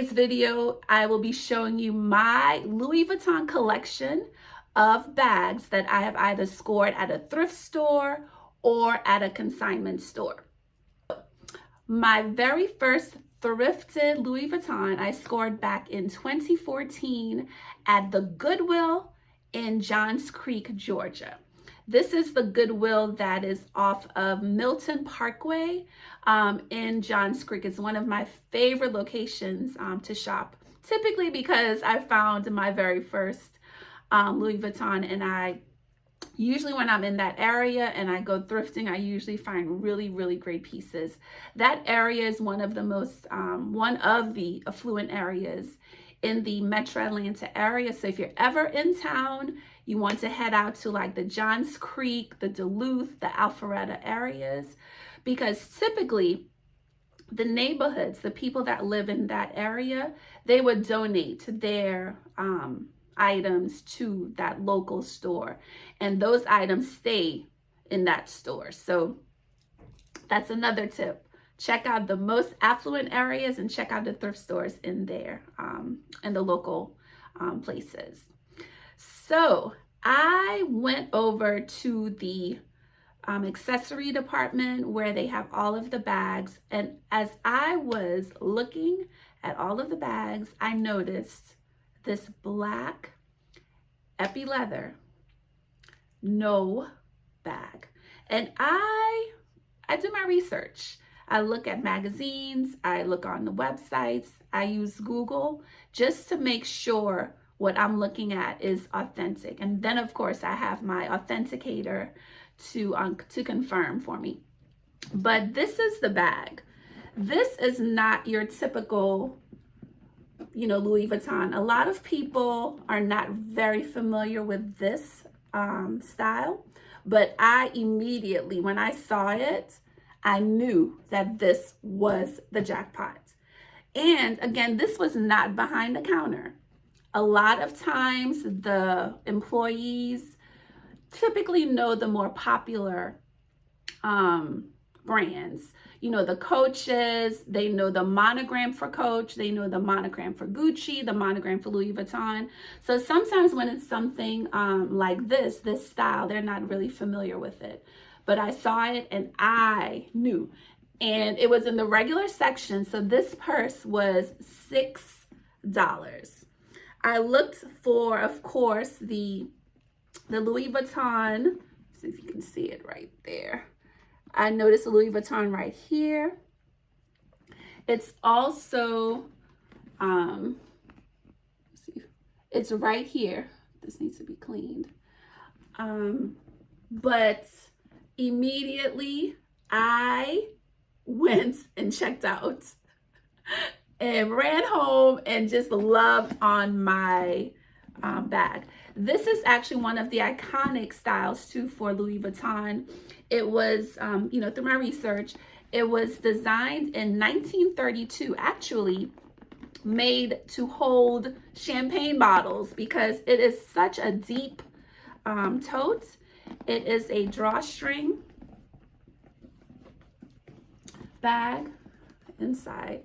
Today's video, I will be showing you my Louis Vuitton collection of bags that I have either scored at a thrift store or at a consignment store. My very first thrifted Louis Vuitton I scored back in 2014 at the Goodwill in Johns Creek, Georgia. This is the Goodwill that is off of Milton Parkway in Johns Creek. It's one of my favorite locations to shop, typically because I found my very first Louis Vuitton, and I usually, when I'm in that area and I go thrifting, I usually find really great pieces. That area is one of the most, one of the affluent areas in the Metro Atlanta area. So if you're ever in town, you want to head out to like the Johns Creek, the Duluth, the Alpharetta areas, because typically the neighborhoods, the people that live in that area, they would donate their items to that local store, and those items stay in that store. So that's another tip. Check out the most affluent areas and check out the thrift stores in there, in the local places. So I went over to the accessory department where they have all of the bags, and as I was looking at all of the bags, I noticed this black epi leather no bag. And I do my research. I look at magazines, I look on the websites, I use Google just to make sure what I'm looking at is authentic. And then of course I have my authenticator to confirm for me. But this is the bag. This is not your typical, Louis Vuitton. A lot of people are not very familiar with this style, but I immediately, when I saw it, I knew that this was the jackpot. And again, this was not behind the counter. A lot of times the employees typically know the more popular brands. The Coaches, they know the monogram for Coach, they know the monogram for Gucci, the monogram for Louis Vuitton. So sometimes when it's something like this style, they're not really familiar with it. But I saw it and I knew. And it was in the regular section, so this purse was $6. I looked for, of course, the Louis Vuitton. Let's see if you can see it right there. I noticed a Louis Vuitton right here. It's also, it's right here. This needs to be cleaned. But immediately I went and checked out and ran home and just loved on my bag. This is actually one of the iconic styles too for Louis Vuitton. It was, through my research, it was designed in 1932, actually made to hold champagne bottles because it is such a deep tote. It is a drawstring bag inside.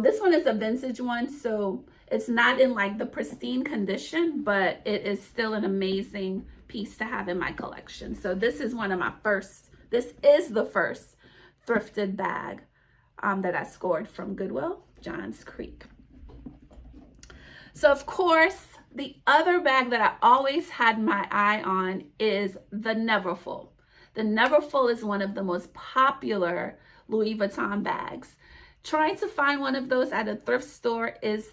This one is a vintage one, so it's not in like the pristine condition, but it is still an amazing piece to have in my collection. So this is one of my first, this is the first thrifted bag that I scored from Goodwill, Johns Creek. So of course, the other bag that I always had my eye on is the Neverfull. The Neverfull is one of the most popular Louis Vuitton bags. Trying to find one of those at a thrift store is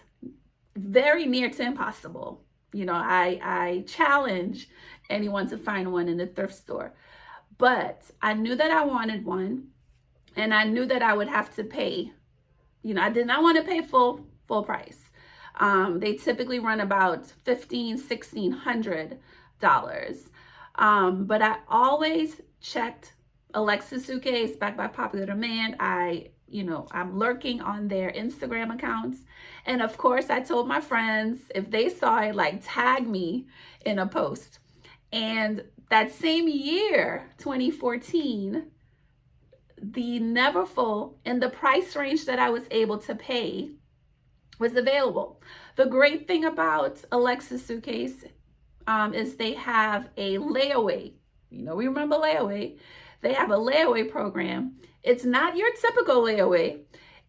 very near to impossible. I challenge anyone to find one in the thrift store. But I knew that I wanted one, and I knew that I would have to pay. I did not want to pay full price. They typically run about $1,500, $1,600. But I always checked Alexis Suitcase, backed by popular demand. I'm lurking on their Instagram accounts. And of course, I told my friends if they saw it, like tag me in a post. And that same year, 2014, the Neverfull, in the price range that I was able to pay, was available. The great thing about Alexa suitcase is they have a layaway. You know, we remember layaway. They have a layaway program. It's not your typical layaway.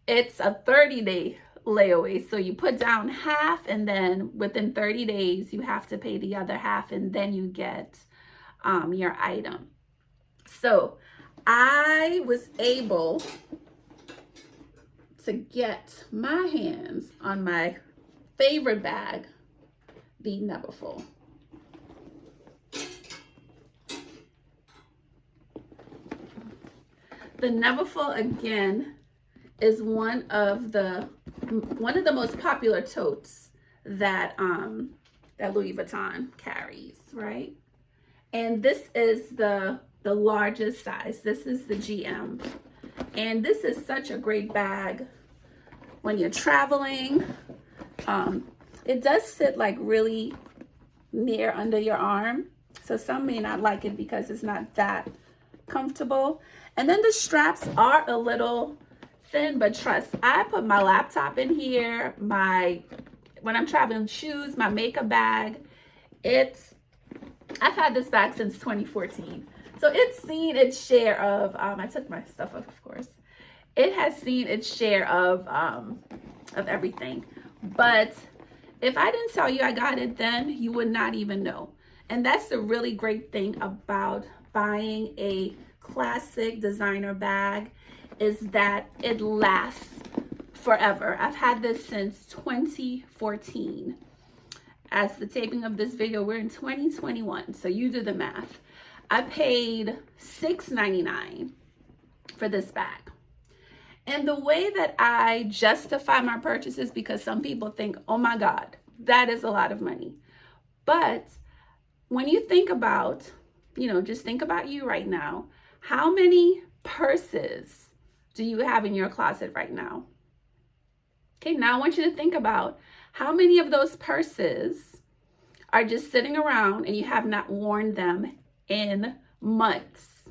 It's a 30-day layaway. So you put down half, and then within 30 days, you have to pay the other half, and then you get your item. So I was able to get my hands on my favorite bag, the Neverfull. The Neverfull, again, is one of the most popular totes that that Louis Vuitton carries, right? And this is the largest size. This is the GM. And this is such a great bag when you're traveling. It does sit like really near under your arm. So some may not like it because it's not that comfortable. And then the straps are a little thin, but trust, I put my laptop in here, when I'm traveling, shoes, my makeup bag. I've had this bag since 2014. So it's seen its share of, I took my stuff off, of course. It has seen its share of everything. But if I didn't tell you I got it then, you would not even know. And that's the really great thing about buying a classic designer bag, is that it lasts forever. I've had this since 2014. As the taping of this video, we're in 2021, so you do the math. I paid $6.99 for this bag. And the way that I justify my purchases, because some people think, oh my God, that is a lot of money. But when you think about, just think about you right now. How many purses do you have in your closet right now? Okay, now I want you to think about how many of those purses are just sitting around and you have not worn them in months,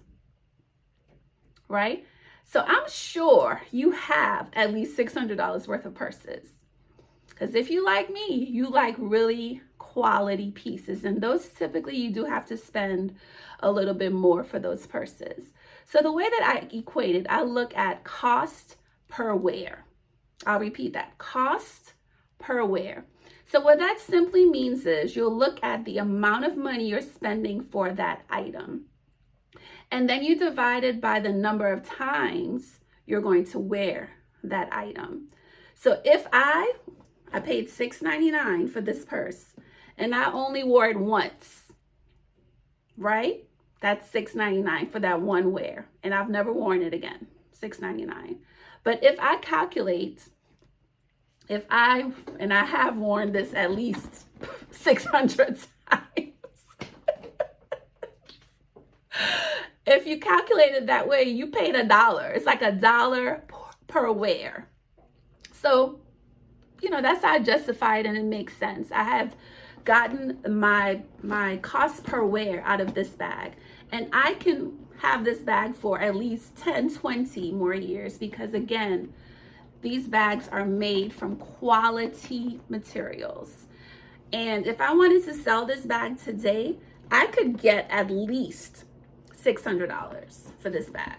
right? So I'm sure you have at least $600 worth of purses. Because if you like me, you like really quality pieces. And those typically you do have to spend a little bit more for those purses. So the way that I equate it, I look at cost per wear. I'll repeat that, cost per wear. So what that simply means is you'll look at the amount of money you're spending for that item. And then you divide it by the number of times you're going to wear that item. So if I paid $6.99 for this purse and I only wore it once, right? That's $6.99 for that one wear. And I've never worn it again, $6.99. But if I calculate, I have worn this at least 600 times. If you calculate it that way, you paid $1. It's like $1 per wear. So, that's how I justify it, and it makes sense. I have gotten my cost per wear out of this bag, and I can have this bag for at least 10, 20 more years because, again, these bags are made from quality materials. And if I wanted to sell this bag today, I could get at least $600 for this bag.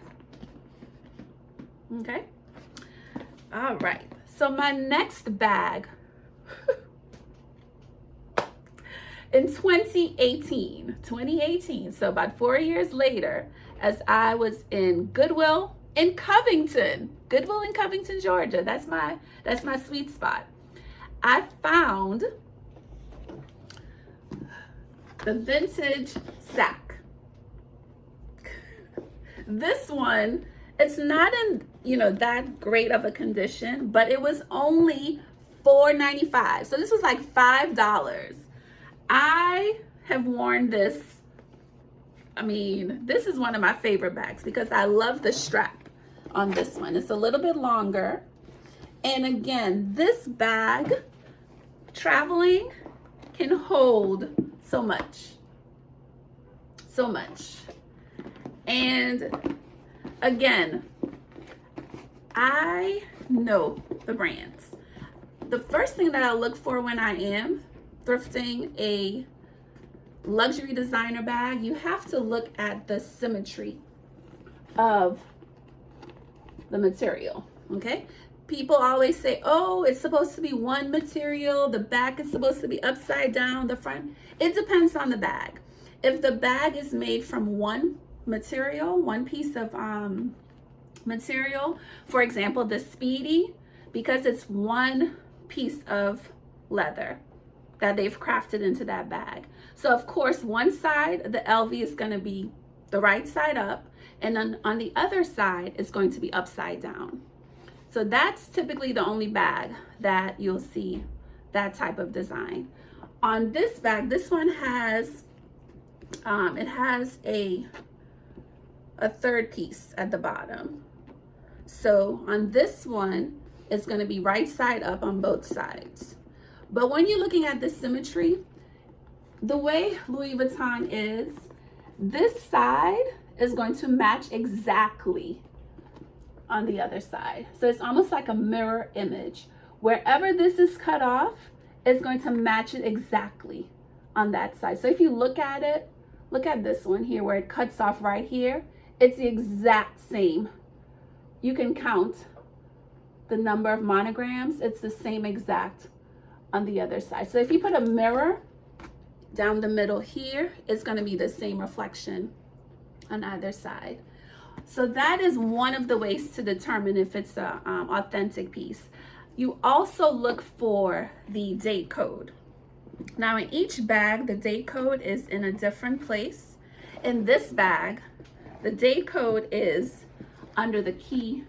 Okay? All right. So my next bag in 2018, so about 4 years later, as I was in Goodwill in Covington, Georgia. That's my sweet spot. I found the vintage sack. This one, it's not in, that great of a condition, but it was only $4.95. So this was like $5. I have worn this. This is one of my favorite bags because I love the strap on this one. It's a little bit longer. And again, this bag, traveling, can hold so much. So much. And again, I know the brands. the first thing that I look for when I am thrifting a luxury designer bag, you have to look at the symmetry of the material, okay? People always say, oh, it's supposed to be one material, the back is supposed to be upside down, the front. It depends on the bag. If the bag is made from one material, one piece of material, for example, the Speedy, because it's one piece of leather that they've crafted into that bag. So of course, one side, the LV is gonna be the right side up, and then on the other side, it's going to be upside down. So that's typically the only bag that you'll see that type of design. On this bag, this one has, it has a third piece at the bottom. So on this one, it's gonna be right side up on both sides. But when you're looking at the symmetry, the way Louis Vuitton is, this side is going to match exactly on the other side. So it's almost like a mirror image. Wherever this is cut off, it's going to match it exactly on that side. So if you look at it, look at this one here where it cuts off right here. It's the exact same. You can count the number of monograms. It's the same exact on the other side. So if you put a mirror down the middle here, it's going to be the same reflection on either side. So that is one of the ways to determine if it's a authentic piece. You also look for the date code. Now in each bag, the date code is in a different place. In this bag, the date code is under the key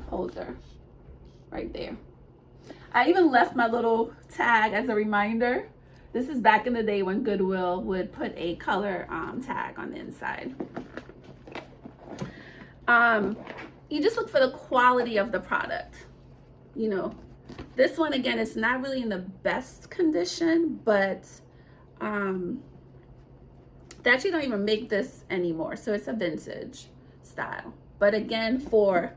holder right there. I even left my little tag as a reminder. This is back in the day when Goodwill would put a color tag on the inside. You just look for the quality of the product. You know, this one again is not really in the best condition, but they actually don't even make this anymore, so it's a vintage style. But again, for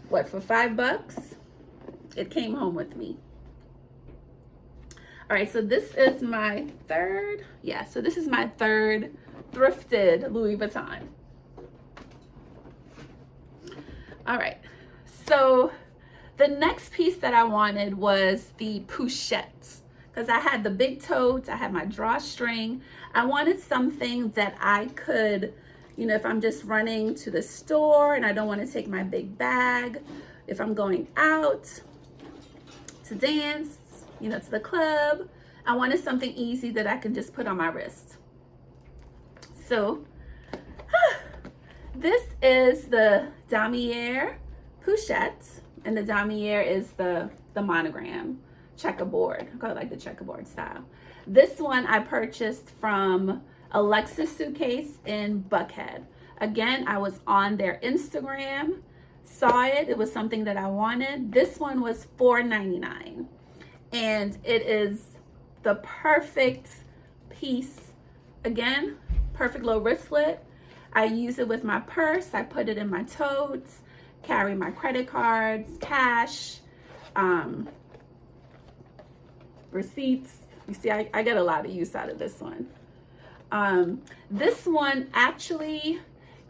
what, for $5, it came home with me. All right, so this is my third, so this is my third thrifted Louis Vuitton. All right, so the next piece that I wanted was the pochette, because I had the big totes, I had my drawstring. I wanted something that I could, you know, if I'm just running to the store and I don't want to take my big bag, if I'm going out to dance, you know, to the club, I wanted something easy that I can just put on my wrist. So this is the damier pochette, and the damier is the monogram checkerboard. I call it like the checkerboard style. This one I purchased from Alexis Suitcase in Buckhead. Again, I was on their Instagram, saw it. It was something that I wanted. This one was $4.99. And it is the perfect piece. Again, perfect little wristlet. I use it with my purse. I put it in my totes, carry my credit cards, cash, receipts. You see, I get a lot of use out of this one. This one, actually,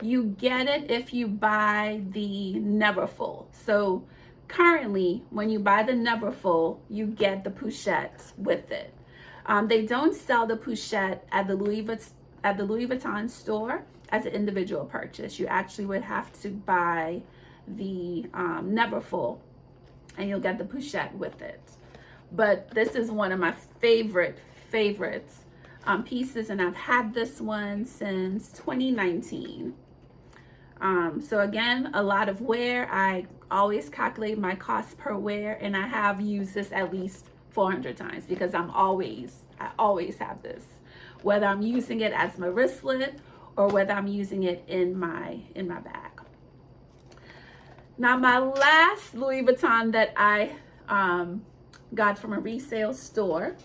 you get it if you buy the Neverfull. So currently, when you buy the Neverfull, you get the pochette with it. They don't sell the pochette at the Louis Vuitton store as an individual purchase. You actually would have to buy the Neverfull, and you'll get the pochette with it. But this is one of my favorite pieces, and I've had this one since 2019. So again, a lot of wear. I always calculate my cost per wear, and I have used this at least 400 times because I always have this, whether I'm using it as my wristlet or whether I'm using it in my bag. Now my last Louis Vuitton that I got from a resale store,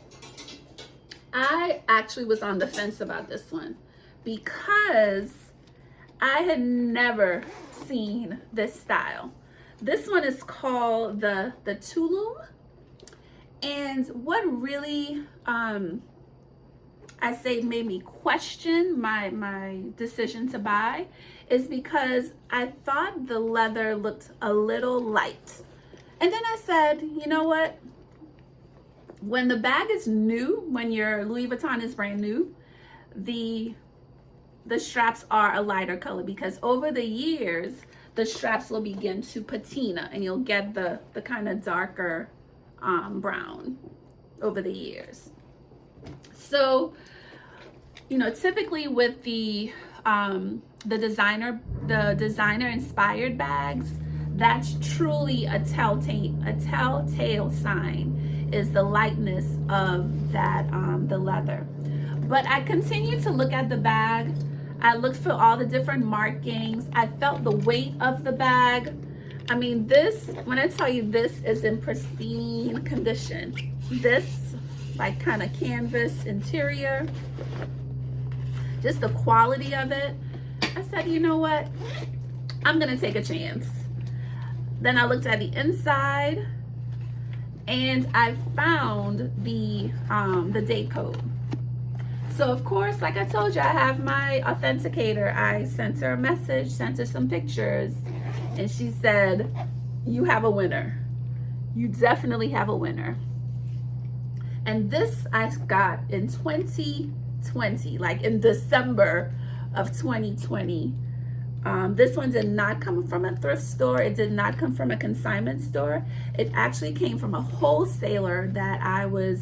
I actually was on the fence about this one because I had never seen this style. This one is called the Tulum. And what really, I say made me question my decision to buy is because I thought the leather looked a little light. And then I said, you know what? When the bag is new, when your Louis Vuitton is brand new, the straps are a lighter color, because over the years, the straps will begin to patina and you'll get the kind of darker brown over the years. So, you know, typically with the designer inspired bags, that's truly a telltale sign, is the lightness of that the leather. But I continued to look at the bag. I looked for all the different markings. I felt the weight of the bag. I mean, this, when I tell you this is in pristine condition, this like kind of canvas interior, just the quality of it, I said, you know what? I'm gonna take a chance. Then I looked at the inside and I found the date code. So of course, like I told you, I have my authenticator. I sent her a message, sent her some pictures, and she said, you have a winner. You definitely have a winner. And this I got in 2020, like in December of 2020. This one did not come from a thrift store. It did not come from a consignment store. It actually came from a wholesaler that I went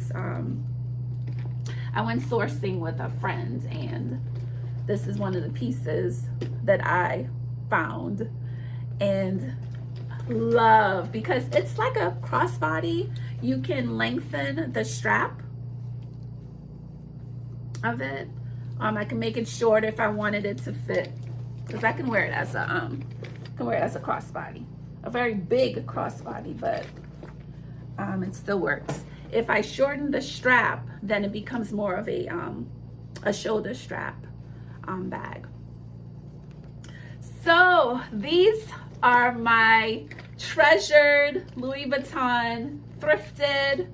sourcing with a friend, and this is one of the pieces that I found and love, because it's like a crossbody. You can lengthen the strap of it. I can make it short if I wanted it to fit, because I can wear it as a crossbody, a very big crossbody, but it still works. If I shorten the strap, then it becomes more of a shoulder strap bag. So these are my treasured Louis Vuitton thrifted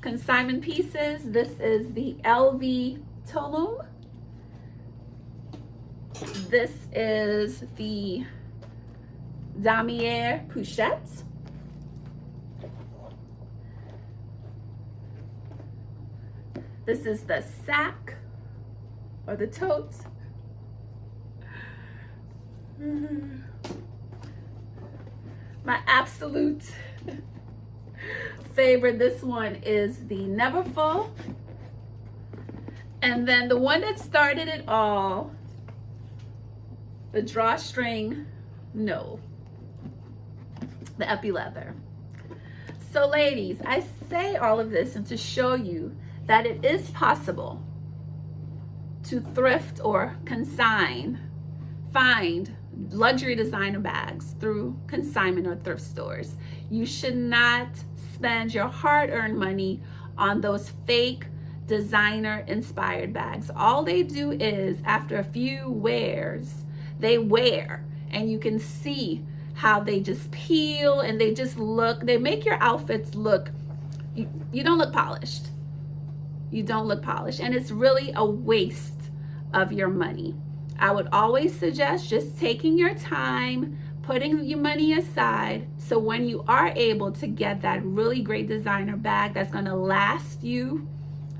consignment pieces. This is the LV Tulum. This is the Damier Pouchette. This is the sack or the tote. My absolute favorite, this one is the Neverfull. And then the one that started it all, the drawstring, no, the epi leather. So ladies, I say all of this and to show you that it is possible to thrift or find luxury designer bags through consignment or thrift stores. You should not spend your hard-earned money on those fake designer inspired bags. All they do is, after a few wears, they wear, and you can see how they just peel and they just look, they make your outfits look, you don't look polished. You don't look polished, and it's really a waste of your money. I would always suggest just taking your time, putting your money aside, so when you are able to get that really great designer bag that's gonna last you.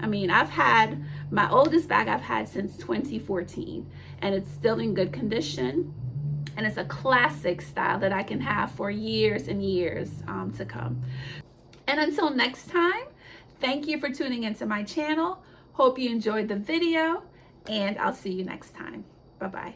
I mean, I've had my oldest bag I've had since 2014, and it's still in good condition, and it's a classic style that I can have for years and years to come. And until next time, thank you for tuning into my channel. Hope you enjoyed the video, and I'll see you next time. Bye-bye.